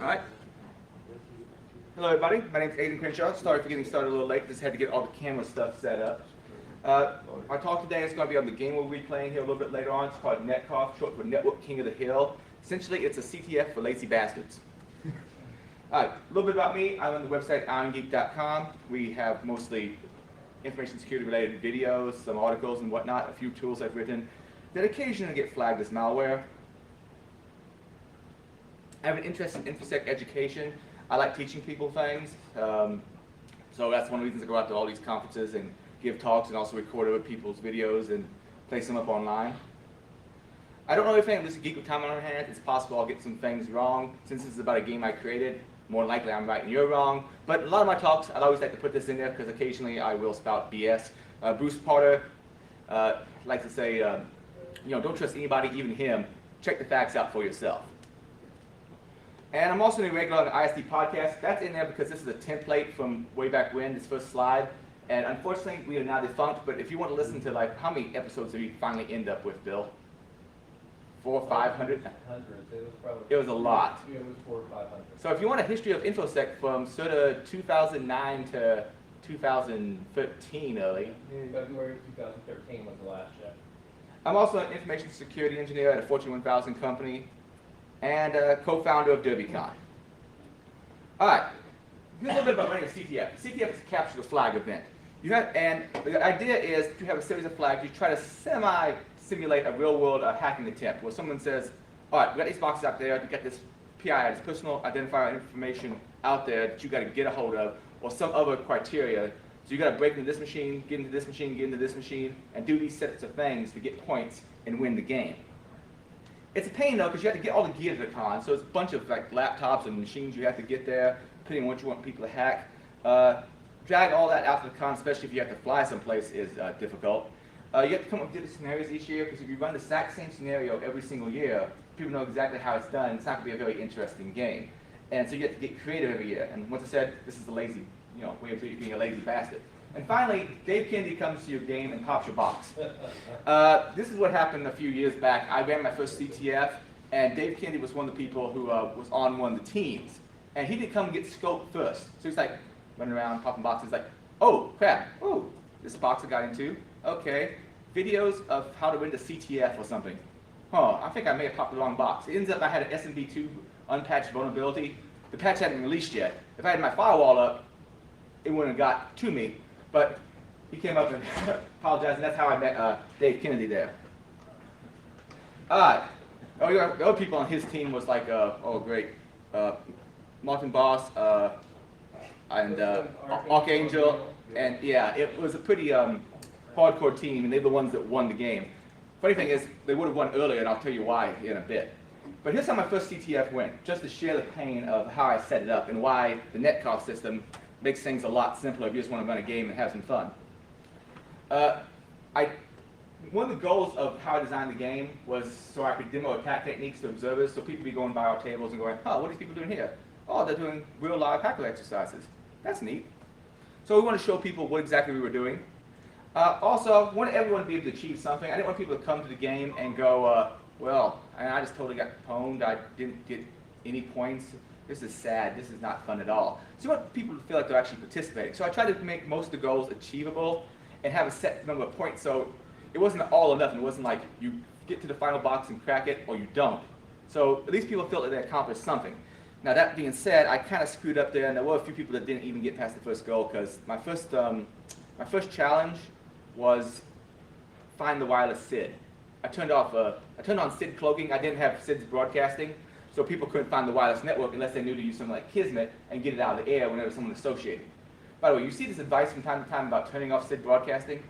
All right. Hello, everybody. My name is Adrian Crenshaw. Sorry for getting started a little late. Just had to get all the camera stuff set up. My talk today is going to be on the game we'll be playing here a little bit later on. It's called NetKotH, short for Network King of the Hill. Essentially, it's a CTF for lazy bastards. All right, a little bit about me. I'm on the website irongeek.com. We have mostly information security related videos, some articles and whatnot, a few tools I've written that occasionally get flagged as malware. I have an interest in InfoSec education. I like teaching people things. So that's one of the reasons I go out to all these conferences and give talks and also record other people's videos and place them up online. I don't know if I'm just a geek with time on my hands. It's possible I'll get some things wrong. Since this is about a game I created, more likely I'm right and you're wrong. But a lot of my talks, I'd always like to put this in there because occasionally I will spout BS. Bruce Potter likes to say, don't trust anybody, even him. Check the facts out for yourself. And I'm also a regular on the ISD podcast. That's in there because this is a template from way back when, this first slide. And unfortunately, we are now defunct, but if you want to listen to, like, how many episodes did we finally end up with, Bill? 400 or 500? It was a lot. Yeah, it was 400 or 500. So if you want a history of InfoSec from sort of 2009 to 2013 early. February 2013 was the last check. I'm also an information security engineer at a Fortune 1000 company and a co-founder of DerbyCon. All right, here's a little bit about running a CTF. CTF is a capture the flag event. And the idea is to have a series of flags. You try to simulate a real-world hacking attempt where someone says, all right, we've got these boxes out there, you got this PII, this personal identifier information out there that you got to get a hold of, or some other criteria. So you got to break into this machine, get into this machine, get into this machine, and do these sets of things to get points and win the game. It's a pain though, because you have to get all the gear to the con, so it's a bunch of like laptops and machines you have to get there, depending on what you want people to hack. Drag all that out to the con, especially if you have to fly someplace, is difficult. You have to come up with different scenarios each year, because if you run the exact same scenario every single year, people know exactly how it's done. It's not going to be a very interesting game. And so you have to get creative every year. And once I said, this is the lazy, way of being a lazy bastard. And finally, Dave Kennedy comes to your game and pops your box. This is what happened a few years back. I ran my first CTF, and Dave Kennedy was one of the people who was on one of the teams. And he didn't come and get scoped first. So he's like running around, popping boxes, like, oh, crap, oh, this box I got into. Okay, videos of how to win the CTF or something. I think I may have popped the wrong box. It ends up I had an SMB2 unpatched vulnerability. The patch hadn't released yet. If I had my firewall up, it wouldn't have got to me. But he came up and apologized, and that's how I met Dave Kennedy there. All right. The other people on his team was like, great, Martin Boss and Archangel, and yeah, it was a pretty hardcore team, and they're the ones that won the game. Funny thing is, they would have won earlier, and I'll tell you why in a bit. But here's how my first CTF went, just to share the pain of how I set it up and why the NetKotH system makes things a lot simpler if you just want to run a game and have some fun. One of the goals of how I designed the game was so I could demo attack techniques to observers, so people would be going by our tables and going, what are these people doing here? Oh, they're doing real live hacker exercises. That's neat. So we want to show people what exactly we were doing. Also, I wanted everyone to be able to achieve something. I didn't want people to come to the game and go, I just totally got pwned. I didn't get any points. This is sad. This is not fun at all. So you want people to feel like they're actually participating. So I tried to make most of the goals achievable and have a set number of points. So it wasn't all or nothing. It wasn't like you get to the final box and crack it or you don't. So at least people felt that they accomplished something. Now that being said, I kind of screwed up there, and there were a few people that didn't even get past the first goal because my first challenge was find the wireless SID. I turned on SID cloaking. I didn't have SID's broadcasting, so people couldn't find the wireless network unless they knew to use something like Kismet and get it out of the air whenever someone associated. By the way, you see this advice from time to time about turning off SID broadcasting.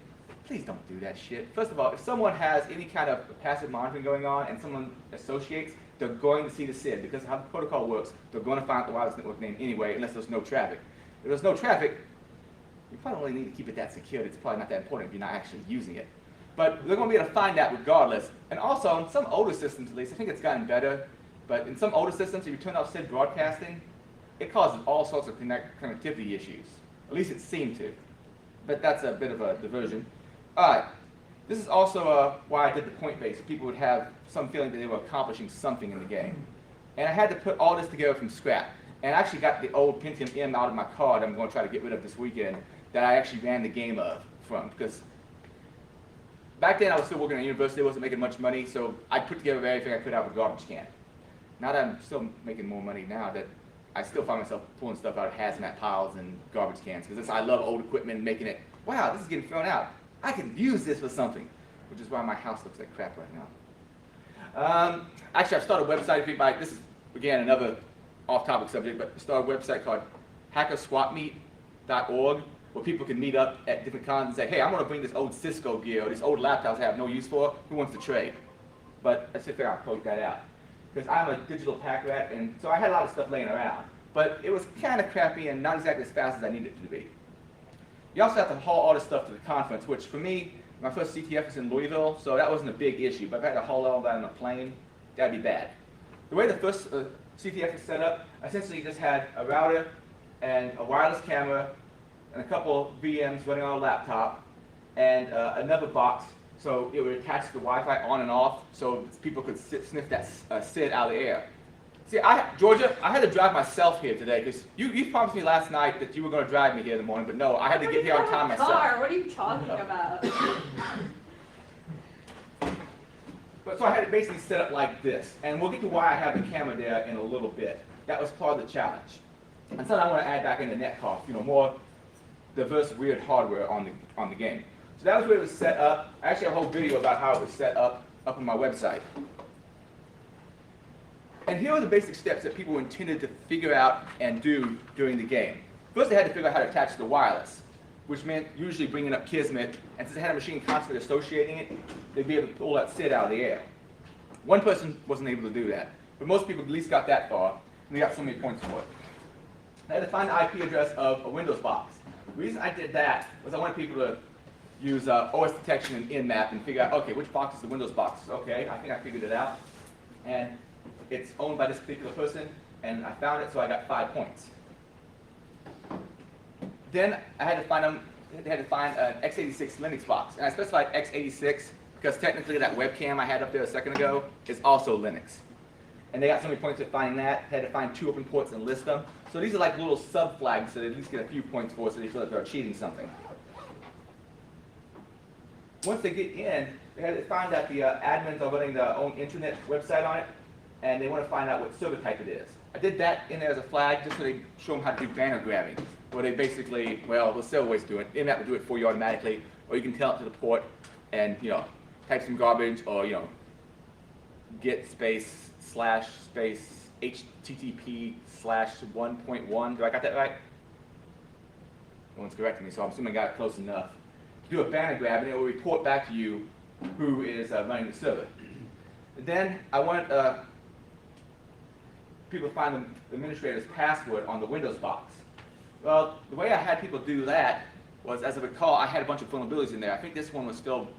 Please don't do that shit. First of all, if someone has any kind of passive monitoring going on and someone associates, they're going to see the SID because how the protocol works, they're going to find the wireless network name anyway unless there's no traffic. If there's no traffic, you probably don't really need to keep it that secure. It's probably not that important if you're not actually using it. But they're going to be able to find that regardless. And also, in some older systems at least, I think it's gotten better, but in some older systems, if you turn off SID broadcasting, it causes all sorts of connectivity issues. At least it seemed to. But that's a bit of a diversion. All right. This is also why I did the point base. So people would have some feeling that they were accomplishing something in the game. And I had to put all this together from scratch. And I actually got the old Pentium M out of my card I'm going to try to get rid of this weekend that I actually ran the game from. Because back then I was still working at university, wasn't making much money, so I put together everything I could out of a garbage can. Now that I'm still making more money now, that I still find myself pulling stuff out of hazmat piles and garbage cans, because I love old equipment and making it, wow, this is getting thrown out. I can use this for something, which is why my house looks like crap right now. Actually, I've started a website, if anybody, this is, again, another off-topic subject, but I started a website called hackerswapmeet.org, where people can meet up at different cons and say, hey, I'm going to bring this old Cisco gear or this old laptops I have no use for. Who wants to trade? But I sit there, I'll poke that out. Because I'm a digital pack rat, and so I had a lot of stuff laying around. But it was kind of crappy and not exactly as fast as I needed it to be. You also have to haul all this stuff to the conference, which for me, my first CTF was in Louisville, so that wasn't a big issue. But if I had to haul all that on a plane, that'd be bad. The way the first CTF is set up, I essentially just had a router and a wireless camera and a couple VMs running on a laptop and another box, so it would attach the Wi-Fi on and off so people could sniff that SID out of the air. See, Georgia, I had to drive myself here today because you promised me last night that you were going to drive me here in the morning, but no, I had to get here on time myself. What are you talking about? But so I had it basically set up like this, and we'll get to why I have the camera there in a little bit. That was part of the challenge. And so I want to add back into NetKotH, more diverse, weird hardware on the game. So that was where it was set up. I actually have a whole video about how it was set up on my website. And here are the basic steps that people intended to figure out and do during the game. First, they had to figure out how to attach the wireless, which meant usually bringing up Kismet, and since they had a machine constantly associating it, they'd be able to pull that SID out of the air. One person wasn't able to do that, but most people at least got that far, and they got so many points for it. I had to find the IP address of a Windows box. The reason I did that was I wanted people to use OS detection and InMap and figure out, okay, which box is the Windows box? Okay, I think I figured it out. And it's owned by this particular person, and I found it, so I got 5 points. Then I had to find an x86 Linux box, and I specified x86 because technically that webcam I had up there a second ago is also Linux. And they got so many points at finding that. I had to find 2 open ports and list them. So these are like little sub-flags, so they at least get a few points for it, so they feel like they're achieving something. Once they get in, they had to find out the admins are running their own internet website on it, and they want to find out what server type it is. I did that in there as a flag just so they show them how to do banner grabbing, where they basically, well, they'll still always do it. InMap will do it for you automatically, or you can tell it to the port and, type some garbage, or, get space / space HTTP /1.1. Do I got that right? No one's correcting me, so I'm assuming I got it close enough. Do a banner grab, and it will report back to you who is running the server. Then I want people to find the administrator's password on the Windows box. Well, the way I had people do that was, as I recall, I had a bunch of vulnerabilities in there. I think this one was still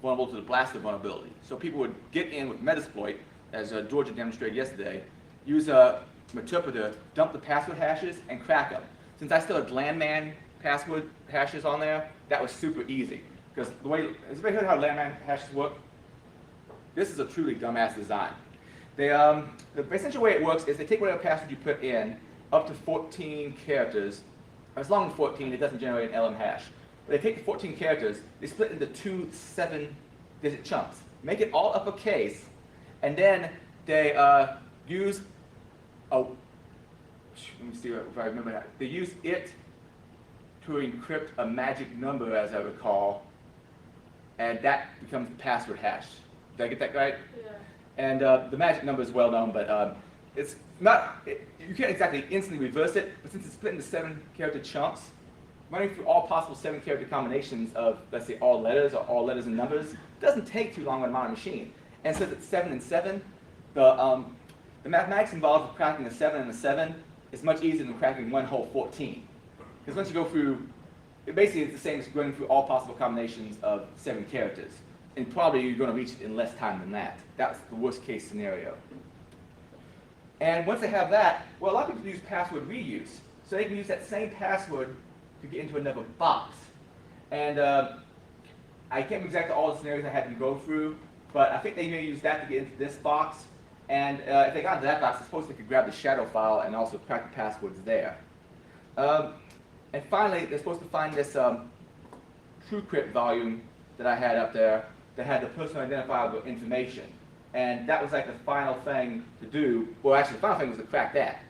vulnerable to the blaster vulnerability. So people would get in with Metasploit, as Georgia demonstrated yesterday, use a interpreter, dump the password hashes, and crack them. Since I still had landman password hashes on there, that was super easy. Because the way, has anybody heard how landman hashes work? This is a truly dumbass design. They, the essential way it works is they take whatever password you put in, up to 14 characters. As long as 14, it doesn't generate an LM hash. But they take the 14 characters, they split into 2 7-digit chunks, make it all uppercase, and then they use let me see if I remember that. They use it to encrypt a magic number, as I recall, and that becomes the password hash. Did I get that right? Yeah. And the magic number is well known, but it's not, you can't exactly instantly reverse it, but since it's split into 7-character chunks, running through all possible 7-character combinations of, let's say, all letters or all letters and numbers, doesn't take too long on a modern machine. And since it's 7 and 7, the mathematics involved with cracking a 7 and a 7 is much easier than cracking one whole 14. Because once you go through, it basically is the same as running through all possible combinations of 7 characters. And probably you're going to reach it in less time than that. That's the worst case scenario. And once they have that, well, a lot of people use password reuse. So they can use that same password to get into another box. And I can't remember exactly all the scenarios I had them go through, but I think they may use that to get into this box. And if they got into that box, I suppose they could grab the shadow file and also crack the passwords there. And finally, they're supposed to find this TrueCrypt volume that I had up there that had the personal identifiable information. And that was like the final thing to do. Well, actually, the final thing was to crack that.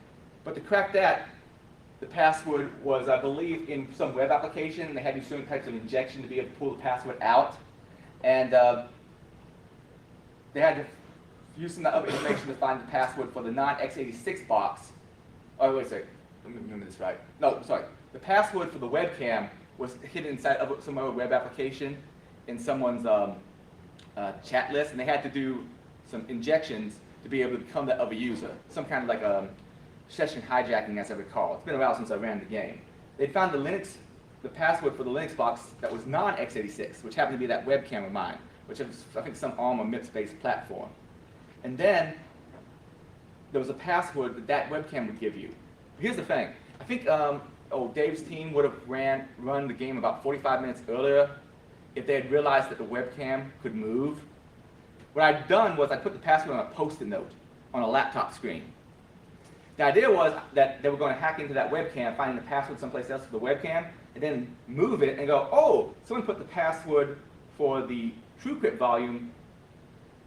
But to crack that, the password was, I believe, in some web application. They had to do certain types of injection to be able to pull the password out. And they had to use some other information to find the password for the non-x86 box. Oh, wait a second. Let me remember this right. No, sorry. The password for the webcam was hidden inside of some other web application in someone's chat list, and they had to do some injections to be able to become that other user. Some kind of like a session hijacking, as I recall. It's been a while since I ran the game. They found the password for the Linux box that was non-x86, which happened to be that webcam of mine, which is, I think, some ARM or MIPS-based platform. And then there was a password that that webcam would give you. Here's the thing. I think Dave's team would have run the game about 45 minutes earlier if they had realized that the webcam could move. What I'd done was I put the password on a Post-it note on a laptop screen. The idea was that they were going to hack into that webcam, find the password someplace else for the webcam, and then move it and go, oh, someone put the password for the TrueCrypt volume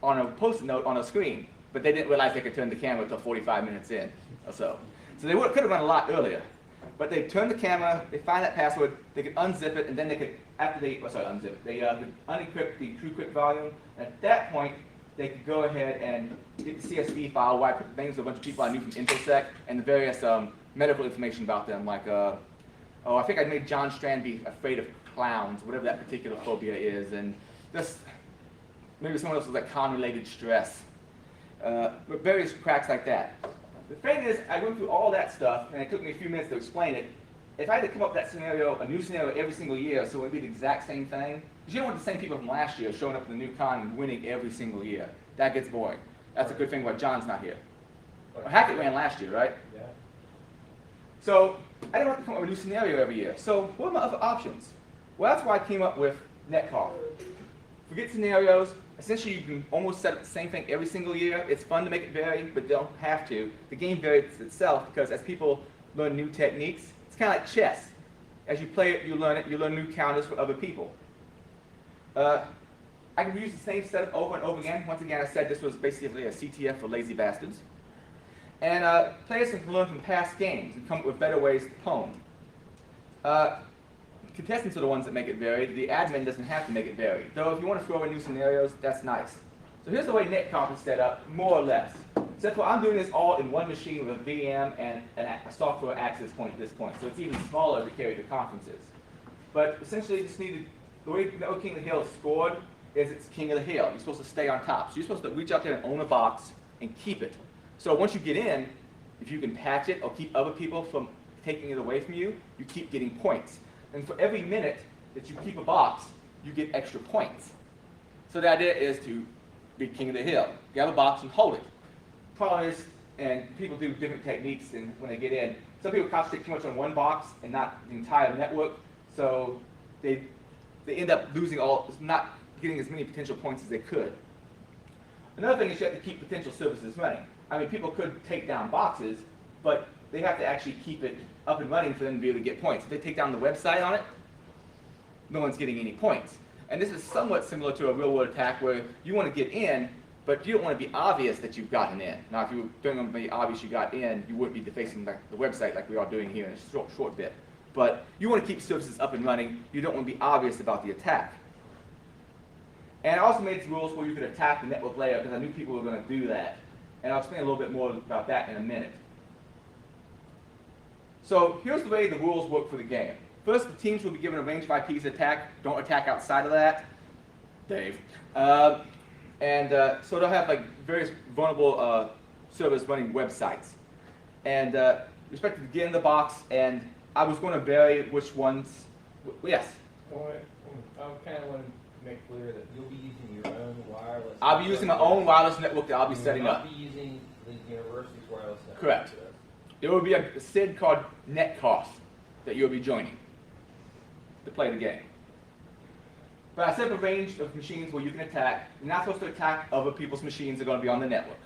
on a Post-it note on a screen. But they didn't realize they could turn the camera until 45 minutes in or so. So they could have run a lot earlier. But they turned the camera, they find that password, they could unzip it, and then they could, unzip it, they could unencrypt the TrueCrypt volume. And at that point, they could go ahead and get the CSV file where I put names of a bunch of people I knew from InfoSec and the various medical information about them, like, I think I made John Strand be afraid of clowns, whatever that particular phobia is, and just maybe someone else was like con-related stress, but various cracks like that. The thing is, I went through all that stuff, and it took me a few minutes to explain it. If I had to come up with that scenario, a new scenario every single year, so it would be the exact same thing, because you don't want the same people from last year showing up in the new con and winning every single year. That gets boring. That's a good thing why John's not here. Well, Hackett ran last year, right? Yeah. So I didn't have to come up with a new scenario every year. So what are my other options? Well, that's why I came up with NetKotH. Forget scenarios. Essentially, you can almost set up the same thing every single year. It's fun to make it vary, but you don't have to. The game varies itself because as people learn new techniques, it's kind of like chess. As you play it, you learn new counters for other people. I can use the same setup over and over again. Once again, I said this was basically a CTF for lazy bastards. And players can learn from past games and come up with better ways to pwn. Contestants are the ones that make it vary. The admin doesn't have to make it vary. Though if you want to throw in new scenarios, that's nice. So here's the way NetKotH is set up, more or less. Except for I'm doing this all in one machine with a VM and a software access point at this point. So it's even smaller to carry to conferences. But essentially, you just need the way Network King of the Hill is scored is it's King of the Hill. You're supposed to stay on top. So you're supposed to reach out there and own a box and keep it. So once you get in, if you can patch it or keep other people from taking it away from you, you keep getting points. And for every minute that you keep a box, you get extra points. So the idea is to be King of the Hill. You have a box and hold it. Problem is, and people do different techniques when they get in. Some people concentrate too much on one box and not the entire network, so they end up not getting as many potential points as they could. Another thing is you have to keep potential services running. I mean, people could take down boxes, but they have to actually keep it up and running for them to be able to get points. If they take down the website on it, no one's getting any points. And this is somewhat similar to a real-world attack where you want to get in, but you don't want to be obvious that you've gotten in. Now, if you don't want to be obvious you got in, you wouldn't be defacing the website like we are doing here in a short bit. But you want to keep services up and running. You don't want to be obvious about the attack. And I also made rules where you could attack the network layer because I knew people were going to do that. And I'll explain a little bit more about that in a minute. So here's the way the rules work for the game. First, the teams will be given a range of IPs to attack. Don't attack outside of that. Dave. So they'll have like various vulnerable servers running websites. And respected to get in the box, and I was going to vary which ones. Yes? Well, I kind of want to make clear that you'll be using your own wireless. I'll be using my own wireless network that I'll be setting up. You'll not be using the university's wireless network. Correct. There will be a SID called NetKotH that you'll be joining to play the game. But I set up a range of machines where you can attack. You're not supposed to attack other people's machines that are going to be on the network.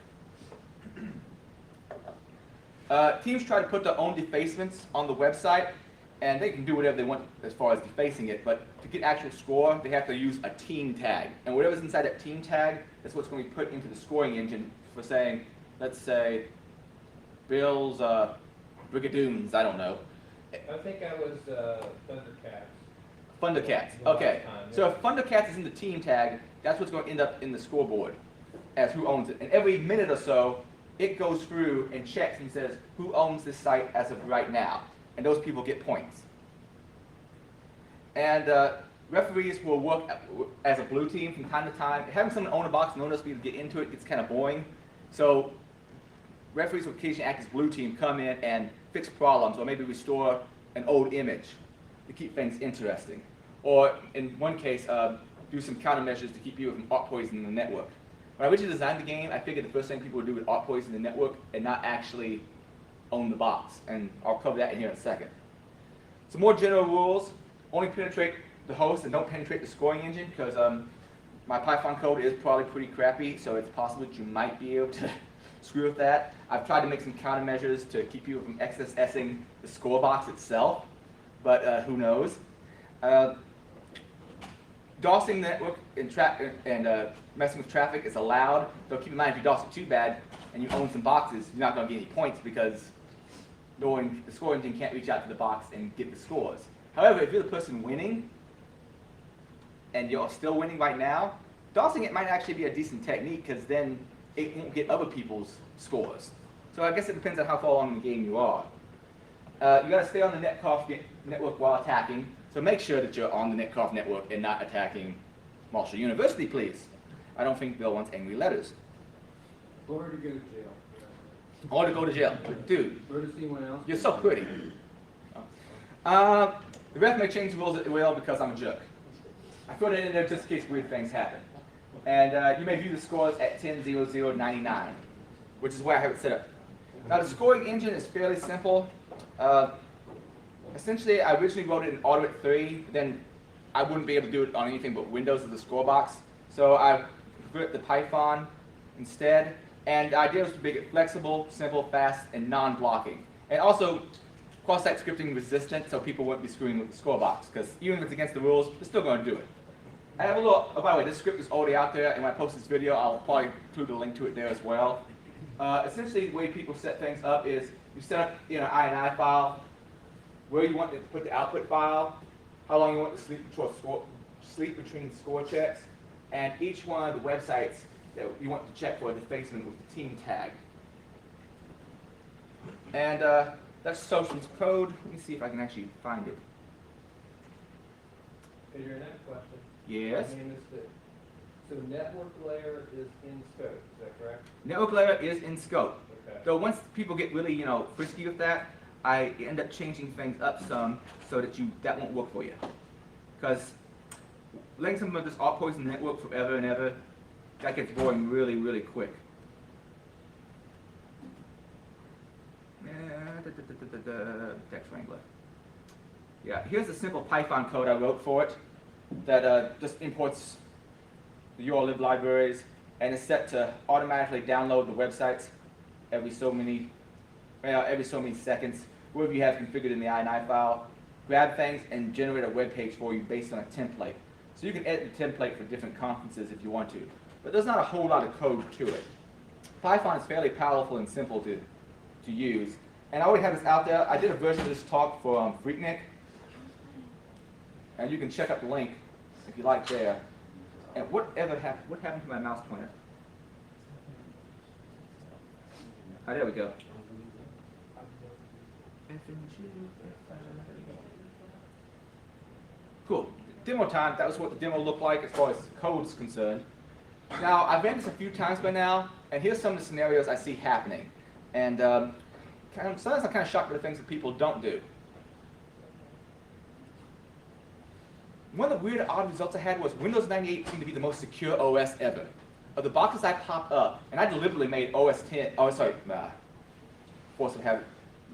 Teams try to put their own defacements on the website, and they can do whatever they want as far as defacing it, but to get actual score, they have to use a team tag. And whatever's inside that team tag, that's what's going to be put into the scoring engine for saying, let's say, Bill's Brigadoons, I don't know. I think I was Thundercats. Thundercats, The last okay. time, So yeah. if Thundercats is in the team tag, that's what's going to end up in the scoreboard as who owns it. And every minute or so, it goes through and checks and says who owns this site as of right now. And those people get points. And referees will work as a blue team from time to time. Having someone own a box and no one else be able to get into it gets kind of boring. So referees will occasionally act as blue team, come in and fix problems, or maybe restore an old image to keep things interesting. Or in one case, do some countermeasures to keep people from art poisoning the network. When I originally designed the game, I figured the first thing people would do would art poison the network and not actually own the box. And I'll cover that in here in a second. Some more general rules: only penetrate the host and don't penetrate the scoring engine, because my Python code is probably pretty crappy, so it's possible that you might be able to screw with that. I've tried to make some countermeasures to keep people from XSSing the score box itself, but who knows. DOSing the network and messing with traffic is allowed, though keep in mind if you DOS it too bad and you own some boxes, you're not going to get any points because the score engine can't reach out to the box and get the scores. However, if you're the person winning, and you're still winning right now, DOSing it might actually be a decent technique, because then it won't get other people's scores. So I guess it depends on how far along in the game you are. You got to stay on the NetKotH network while attacking, so make sure that you're on the NetKotH network and not attacking Marshall University, please. I don't think Bill wants angry letters. Or to go to jail. Or to go to jail. Dude, Or to see one else. you're so pretty. The ref may change the rules at will because I'm a jerk. I put it in there just in case weird things happen. And you may view the scores at 10:00:99, which is where I have it set up. Now the scoring engine is fairly simple. Essentially, I originally wrote it in AUDE 3, then I wouldn't be able to do it on anything but Windows as the score box. So I converted to Python instead. And the idea was to make it flexible, simple, fast, and non-blocking. And also cross-site scripting resistant, so people wouldn't be screwing with the score box, because even if it's against the rules, they're still going to do it. I have a little, oh, by the way, this script is already out there, and when I post this video, I'll probably include a link to it there as well. Essentially, the way people set things up is you set up an AIDE file, where you want to put the output file, how long you want to sleep between score checks, and each one of the websites that you want to check for defacement with the team tag. And that's Social's code. Let me see if I can actually find it. Adrian, I have a question. Yes. I mean, so network layer is in scope, is that correct? Network layer is in scope. Okay. Though once people get really, frisky with that, I end up changing things up some so that that won't work for you. Because letting someone just art poison the network forever and ever, that gets boring really, really quick. Text Wrangler. Yeah, here's a simple Python code I wrote for it that just imports the URL libraries and is set to automatically download the websites every so many seconds. Whatever you have configured in the AIDE file, grab things and generate a web page for you based on a template. So you can edit the template for different conferences if you want to, but there's not a whole lot of code to it. Python is fairly powerful and simple to use. And I already have this out there. I did a version of this talk for Freaknik. And you can check out the link if you like there. And what happened to my mouse pointer? Oh, there we go. Cool. Demo time. That was what the demo looked like as far as code is concerned. Now, I've ran this a few times by now, and here's some of the scenarios I see happening. And sometimes I'm kind of shocked by the things that people don't do. One of the weird, odd results I had was Windows 98 seemed to be the most secure OS ever. Of the boxes I popped up, and I deliberately made OS 10, force of habit,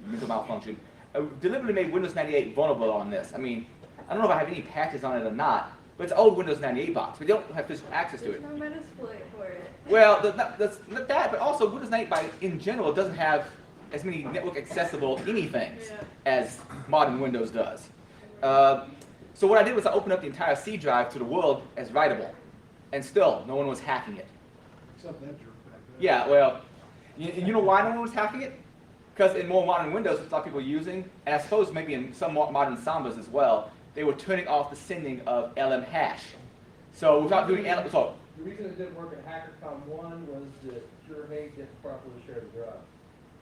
mental malfunction. I deliberately made Windows 98 vulnerable on this. I mean, I don't know if I have any patches on it or not, but it's an old Windows 98 box. We don't have physical access to it. There's no Metasploit for it. Well, that's not that, but also Windows 98 in general doesn't have as many network accessible anythings Yeah. as modern Windows does. So what I did was I opened up the entire C drive to the world as writable, and still no one was hacking it. Except that jerk back there. Yeah, well, you know why no one was hacking it? Because in more modern Windows, which a lot of people are using, and I suppose maybe in some more modern Sambas as well, they were turning off the sending of LM hash. So without doing LM, so The reason it didn't work at HackerCon 1 was that Pure Hate didn't properly share the drive.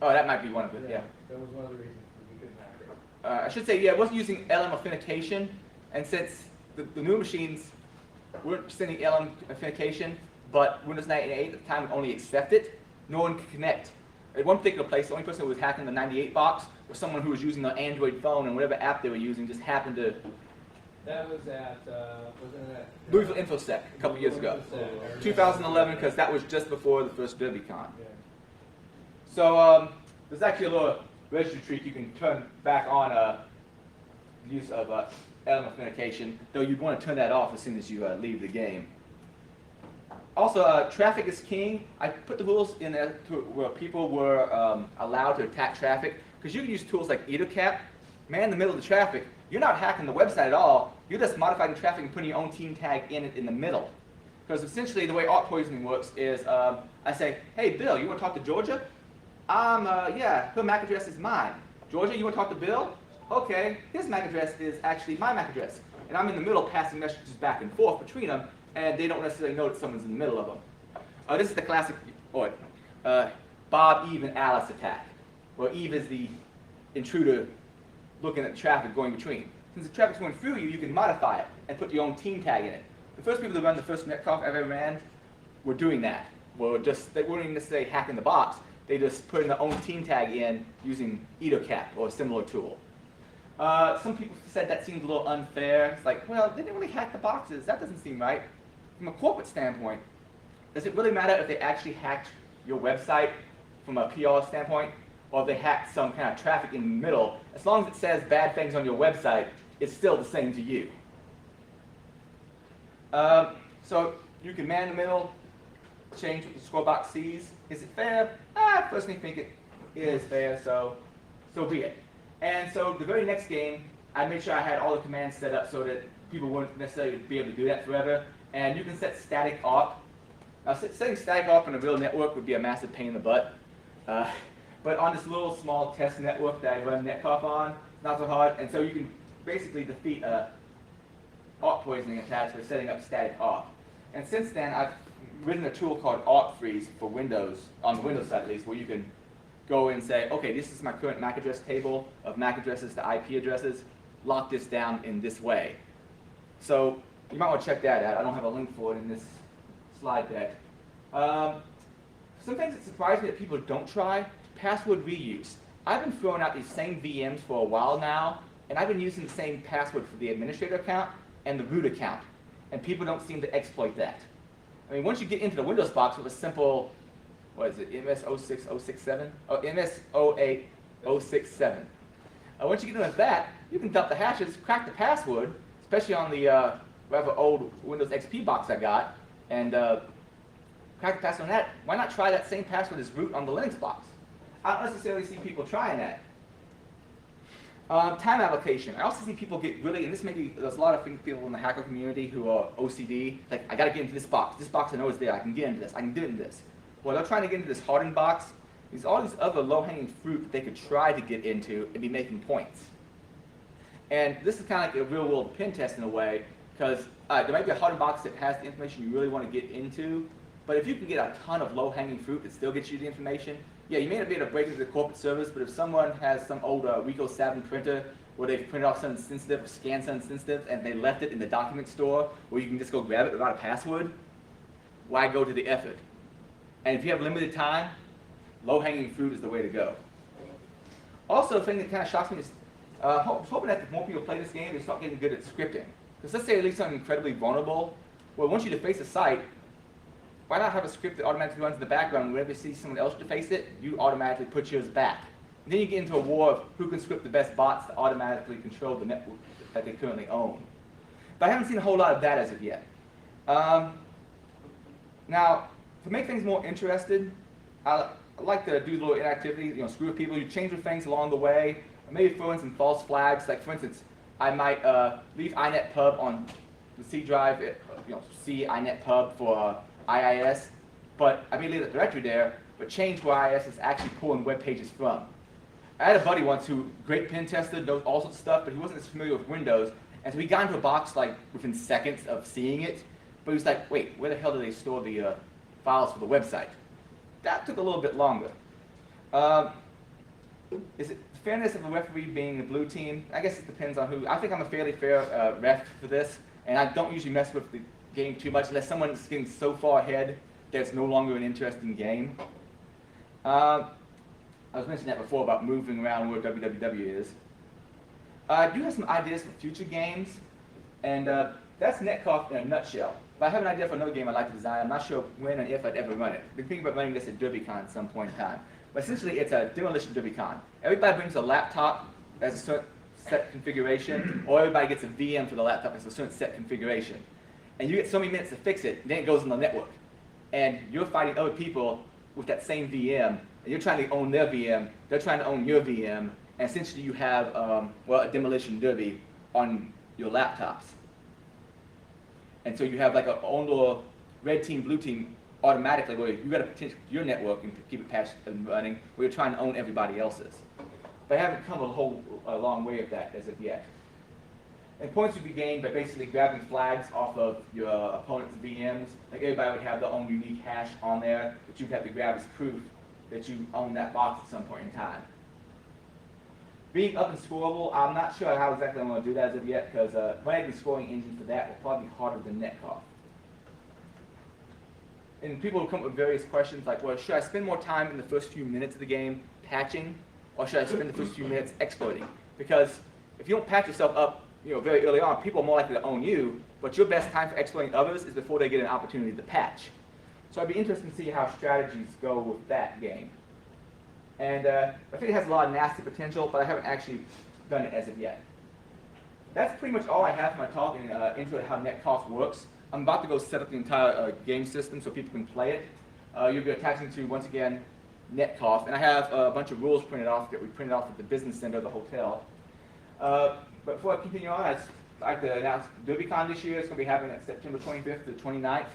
oh, that might be one of it, yeah. That was one of the reasons that we couldn't hack it. I should say, yeah, it wasn't using LM authentication, and since the new machines weren't sending LM authentication, but Windows 98 at the time would only accept it, no one could connect. At one particular place, the only person who was hacking the 98 box was someone who was using an Android phone, and whatever app they were using just happened to That was at, wasn't it at? Louisville InfoSec a couple years ago. 2011, because that was just before the first DerbyCon. Yeah. So there's actually a little registry trick you can turn back on use of LM authentication, though you'd want to turn that off as soon as you leave the game. Also, traffic is king. I put the rules in there to where people were allowed to attack traffic, because you can use tools like AIDE, man the middle of the traffic. You're not hacking the website at all. You're just modifying the traffic and putting your own team tag in it in the middle. Because essentially the way ARC poisoning works is I say, hey Bill, you want to talk to Georgia? Yeah, her MAC address is mine. Georgia, you want to talk to Bill? Okay, his MAC address is actually my MAC address. And I'm in the middle passing messages back and forth between them, and they don't necessarily know that someone's in the middle of them. This is the classic Bob, Eve, and Alice attack, where Eve is the intruder looking at the traffic going between. Since the traffic's going through you, you can modify it and put your own team tag in it. The first people to run the first NetKotH I've ever ran were doing that. They weren't even necessarily hacking the box. They just put in their own team tag in using AIDE or a similar tool. Some people said that seemed a little unfair. It's like, well, they didn't really hack the boxes. That doesn't seem right. From a corporate standpoint, does it really matter if they actually hacked your website from a PR standpoint, or if they hacked some kind of traffic in the middle? As long as it says bad things on your website, it's still the same to you. So you can man the middle, change what the score box sees. Is it fair? I personally think it is fair, so be it. And so the very next game, I made sure I had all the commands set up so that people wouldn't necessarily be able to do that forever. And you can set static ARP. Now, setting static ARP on a real network would be a massive pain in the butt. But on this little small test network that I run NetKotH on, it's not so hard. And so you can basically defeat ARP poisoning attacks by setting up static ARP. And since then, I've written a tool called ARP Freeze for Windows, on the Windows side at least, where you can go and say, okay, this is my current MAC address table of MAC addresses to IP addresses. Lock this down in this way. So you might want to check that out. I don't have a link for it in this slide deck. Some things that surprise me that people don't try, password reuse. I've been throwing out these same VMs for a while now, and I've been using the same password for the administrator account and the root account, and people don't seem to exploit that. I mean, once you get into the Windows box with a simple, what is it, MS-06067? Oh, MS-08067. Once you get into that, you can dump the hashes, crack the password, especially on the rather old Windows XP box I got, and crack the password on that. Why not try that same password as root on the Linux box? I don't necessarily see people trying that. Time allocation. I also see people get really, and this maybe, there's a lot of people in the hacker community who are OCD, like, I gotta get into this box. This box I know is there. I can get into this. I can get into this. Well, they're trying to get into this hardened box. There's all these other low-hanging fruit that they could try to get into and be making points. And this is kind of like a real-world pen test in a way, because there might be a hardened box that has the information you really want to get into, but if you can get a ton of low-hanging fruit that still gets you the information, yeah, you may not be able to break into the corporate servers, but if someone has some old Ricoh 7 printer where they've printed off something sensitive or scanned something sensitive and they left it in the document store where you can just go grab it without a password, why go to the effort? And if you have limited time, low-hanging fruit is the way to go. Also, a thing that kind of shocks me is hoping that the more people play this game, they start getting good at scripting. Because let's say at least something incredibly vulnerable, well, once you deface a site, why not have a script that automatically runs in the background, and whenever you see someone else deface it, you automatically put yours back. And then you get into a war of who can script the best bots to automatically control the network that they currently own. But I haven't seen a whole lot of that as of yet. Now, to make things more interesting, I like to do little inactivity, screw with people. You change with things along the way. Maybe throw in some false flags. Like for instance, I might leave INetPub on the C drive, C INetPub for IIS, but I may leave the directory there, but change where IIS is actually pulling web pages from. I had a buddy once who, great pen tester, knows all sorts of stuff, but he wasn't as familiar with Windows, and so he got into a box like within seconds of seeing it, but he was like, wait, where the hell do they store the files for the website? That took a little bit longer. Is it fairness of a referee being the blue team? I guess it depends on who. I think I'm a fairly fair ref for this, and I don't usually mess with the game too much unless someone's getting so far ahead that it's no longer an interesting game. I was mentioning that before about moving around where WWW is. I do have some ideas for future games, and that's NetKotH in a nutshell. If I have an idea for another game I'd like to design, I'm not sure when and if I'd ever run it. I've been thinking about running this at DerbyCon at some point in time. But essentially, it's a demolition DerbyCon. Everybody brings a laptop as a certain set configuration, or everybody gets a VM for the laptop as a certain set configuration. And you get so many minutes to fix it, and then it goes on the network. And you're fighting other people with that same VM, and you're trying to own their VM, they're trying to own your VM, and essentially you have, a demolition derby on your laptops. And so you have like a own little red team, blue team automatically where you got to protect your network and keep it patched and running, where you're trying to own everybody else's. But I haven't come a long way of that as of yet. And points would be gained by basically grabbing flags off of your opponent's VMs. Like everybody would have their own unique hash on there that you'd have to grab as proof that you own that box at some point in time. Being up and scoreable, I'm not sure how exactly I'm going to do that as of yet, because running the scoring engine for that will probably be harder than NetKotH. And people will come up with various questions like, well, should I spend more time in the first few minutes of the game patching, or should I spend the first few minutes exploiting? Because if you don't patch yourself up very early on, people are more likely to own you, but your best time for exploiting others is before they get an opportunity to patch. So I'd be interested to see how strategies go with that game. And I think it has a lot of nasty potential, but I haven't actually done it as of yet. That's pretty much all I have for my talk and intro to how NetKotH works. I'm about to go set up the entire game system so people can play it. You'll be attaching to, once again, NetKotH. And I have a bunch of rules printed off that we printed off at the business center of the hotel. But before I continue on, I'd like to announce DerbyCon this year is going to be happening at September 25th to the 29th.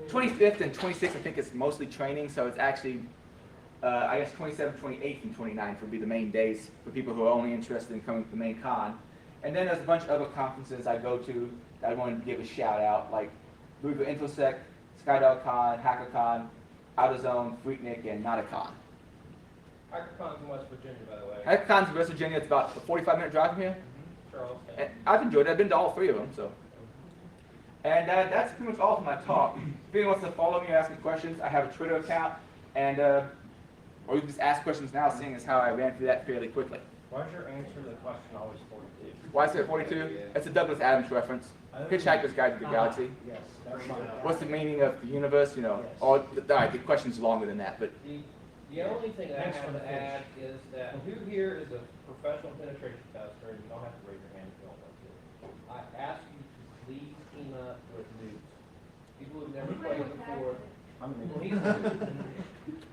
25th and 26th, I think it's mostly training, so it's actually, I guess 27th, 28th, and 29th would be the main days for people who are only interested in coming to the main con. And then there's a bunch of other conferences I go to that I wanted to give a shout out, like Louisville InfoSec, SkyDogCon, HackerCon, AutoZone, Freaknik, and NotACon. HackerCon's in West Virginia, by the way. HackerCon's in West Virginia. It's about a 45-minute drive from here. Charles. And I've enjoyed it. I've been to all three of them. So, and that's pretty much all for my talk. If anyone wants to follow me or ask me questions, I have a Twitter account, and or you can just ask questions now, seeing as how I ran through that fairly quickly. Why is your answer to the question always 42? Why is it 42? That's a Douglas Adams reference. Hitchhiker's Guide to the Galaxy. Yes, that's right. What's the meaning of the universe? Or all right, the question's longer than that, but The only thing that I have to add is that who here is a professional penetration tester, and you don't have to raise your hand if you don't want to. I ask you to please team up with noobs. People who've never played before. Please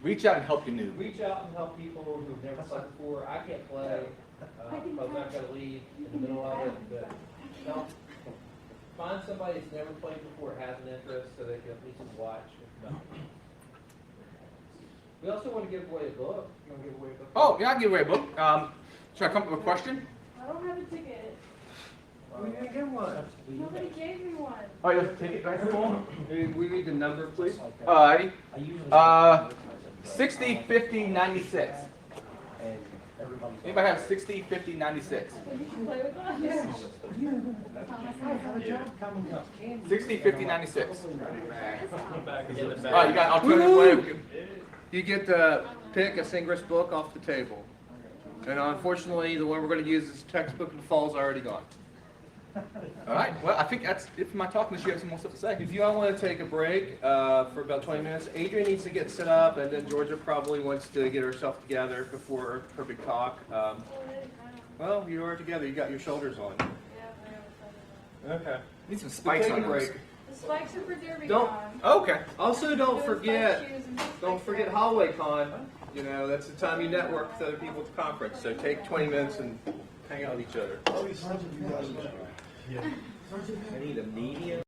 reach out and help your noob. reach out and help people who've never played before. I can't play, I'm not going to leave in the middle of it, but find somebody that's never played before, has an interest, so they can at least watch. If not. We also want to give away a book. You want to give away a book? Oh, yeah, I'll give away a book. Should I come up with a question? I don't have a ticket. We didn't get one. Nobody gave me one. Oh, you have a ticket right here? We need the number, please. Alrighty. 60, 50, 96. Anybody have 60, 50, 96? Can you play with us? 60, 50, 96. Back in the back. Oh, you got an alternative way? You get to pick a Singress book off the table. And unfortunately, the one we're going to use is textbook and fall's already gone. Alright, well, I think that's it for my talk, unless you have some more stuff to say. If you all want to take a break for about 20 minutes, Adrian needs to get set up, and then Georgia probably wants to get herself together before her big talk. Well, you are together. You got your shoulders on. Okay. Need some spikes Take on a those. break. The spikes are for Derby Don't- Con. Okay. Also, don't Doing forget, spike shoes and spike don't forget bags. Hallway Con. You know, that's the time you network with other people at the conference. So take 20 minutes and hang out with each other. Always something you guys. I need a medium.